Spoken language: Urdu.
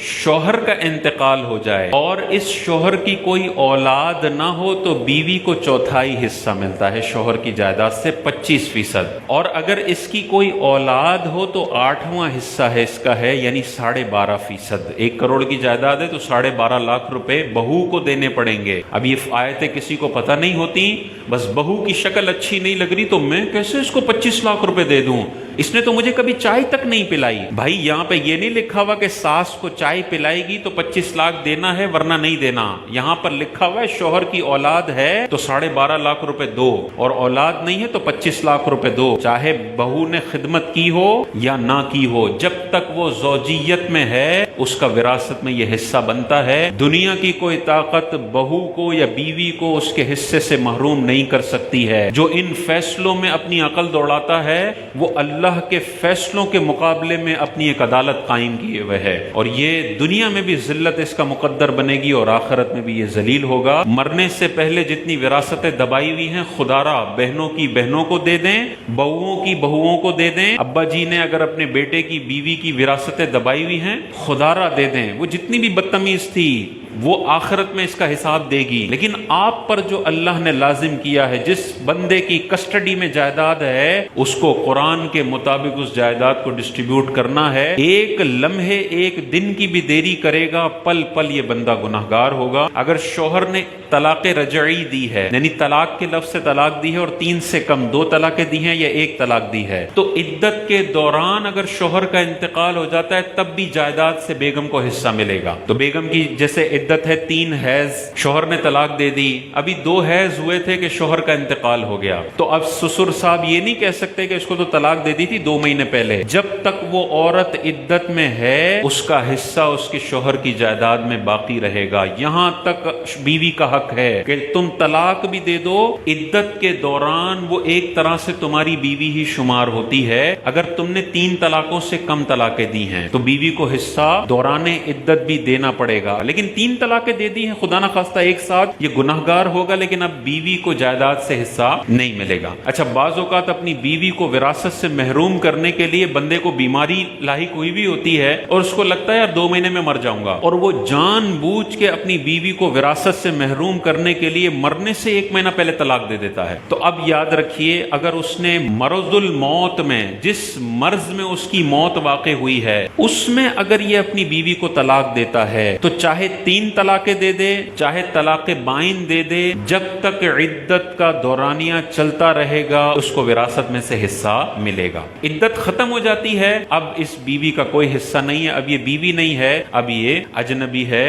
شوہر کا انتقال ہو جائے اور اس شوہر کی کوئی اولاد نہ ہو تو بیوی کو چوتھائی حصہ ملتا ہے شوہر کی جائیداد سے 25%، اور اگر اس کی کوئی اولاد ہو تو 8واں حصہ ہے اس کا ہے، یعنی 12.5%۔ 1 کروڑ کی جائیداد ہے تو 12.5 لاکھ روپے بہو کو دینے پڑیں گے۔ اب یہ آیتیں کسی کو پتہ نہیں ہوتی، بس بہو کی شکل اچھی نہیں لگ رہی تو میں کیسے اس کو 25 لاکھ روپے دے دوں، اس نے تو مجھے کبھی چائے تک نہیں پلائی۔ بھائی یہاں پہ یہ نہیں لکھا ہوا کہ ساس کو چائے پلائے گی تو 25 لاکھ دینا ہے ورنہ نہیں دینا، یہاں پر لکھا ہوا ہے شوہر کی اولاد ہے تو 12.5 لاکھ روپے دو، اور اولاد نہیں ہے تو 25 لاکھ روپے دو، چاہے بہو نے خدمت کی ہو یا نہ کی ہو، جب تک وہ زوجیت میں ہے اس کا وراثت میں یہ حصہ بنتا ہے۔ دنیا کی کوئی طاقت بہو کو یا بیوی کو اس کے حصے سے محروم نہیں کر سکتی ہے۔ جو ان فیصلوں میں اپنی عقل دوڑاتا ہے وہ اللہ کے فیصلوں کے مقابلے میں اپنی ایک عدالت قائم کیے ہوئے ہے، اور یہ دنیا میں بھی ذلت اس کا مقدر بنے گی اور آخرت میں بھی یہ ذلیل ہوگا۔ مرنے سے پہلے جتنی وراثتیں دبائی ہوئی ہیں خدا را بہنوں کی بہنوں کو دے دیں، بہوؤں کی بہوؤں کو دے دیں۔ ابا جی نے اگر اپنے بیٹے کی بیوی کی وراثتیں دبائی ہوئی ہیں خدا را دے دیں، وہ جتنی بھی بدتمیز تھی وہ آخرت میں اس کا حساب دے گی۔ لیکن آپ پر جو اللہ نے لازم کیا ہے، جس بندے کی کسٹڈی میں جائیداد ہے اس کو قرآن کے مطابق اس جائیداد کو ڈسٹریبیوٹ کرنا ہے۔ ایک لمحے ایک دن کی بھی دیری کرے گا پل پل یہ بندہ گناہگار ہوگا۔ اگر شوہر نے طلاق رجعی دی ہے، یعنی طلاق کے لفظ سے طلاق دی ہے اور 3 سے کم 2 طلاقیں دی ہیں یا 1 طلاق دی ہے، تو عدت کے دوران اگر شوہر کا انتقال ہو جاتا ہے تب بھی جائیداد سے بیگم کو حصہ ملے گا۔ تو بیگم کی جیسے عدت ہے 3 حیض، شوہر نے طلاق دے دی، ابھی 2 حیض ہوئے تھے کہ شوہر کا انتقال ہو گیا، تو اب سسر صاحب یہ نہیں کہہ سکتے کہ اس کو تو طلاق دے دی تھی 2 مہینے پہلے۔ جب تک وہ عورت عدت میں ہے اس کا حصہ اس کے شوہر کی جائیداد میں باقی رہے گا۔ یہاں تک بیوی کا حق ہے کہ تم طلاق بھی دے دو، عدت کے دوران وہ ایک طرح سے تمہاری بیوی ہی شمار ہوتی ہے۔ اگر تم نے 3 طلاقوں سے کم طلاقیں دی ہیں تو بیوی کو حصہ دوران عدت بھی دینا پڑے گا، لیکن 3 طلاقیں دے دی ہیں خدا نہ خواستہ ایک ساتھ، یہ گناہگار ہوگا لیکن اب بیوی کو جائیداد سے حصہ نہیں ملے گا۔ اچھا، بعض اوقات اپنی بیوی کو وراثت سے محروم کرنے کے لیے بندے کو بیماری لاحق ہوئی بھی ہوتی ہے اور اس کو لگتا ہے یار 2 مہینے میں مر جاؤں گا، اور وہ جان بوجھ کے اپنی بیوی کو وراثت سے محروم کرنے کے لیے مرنے سے 1 مہینہ پہلے طلاق دے دیتا ہے۔ تو اب یاد رکھیے، اگر اس نے مرض الموت میں، جس مرض میں اس کی موت واقع ہوئی ہے، اس میں اگر یہ اپنی بیوی کو طلاق دیتا ہے تو چاہے 3 طلاقیں دے دے چاہے طلاق بائن دے دے، جب تک عدت کا دورانیہ چلتا رہے گا اس کو وراثت میں سے حصہ ملے گا۔ عدت ختم ہو جاتی ہے، اب اس بیوی کا کوئی حصہ نہیں ہے، اب یہ بیوی نہیں ہے، اب یہ اجنبی ہے۔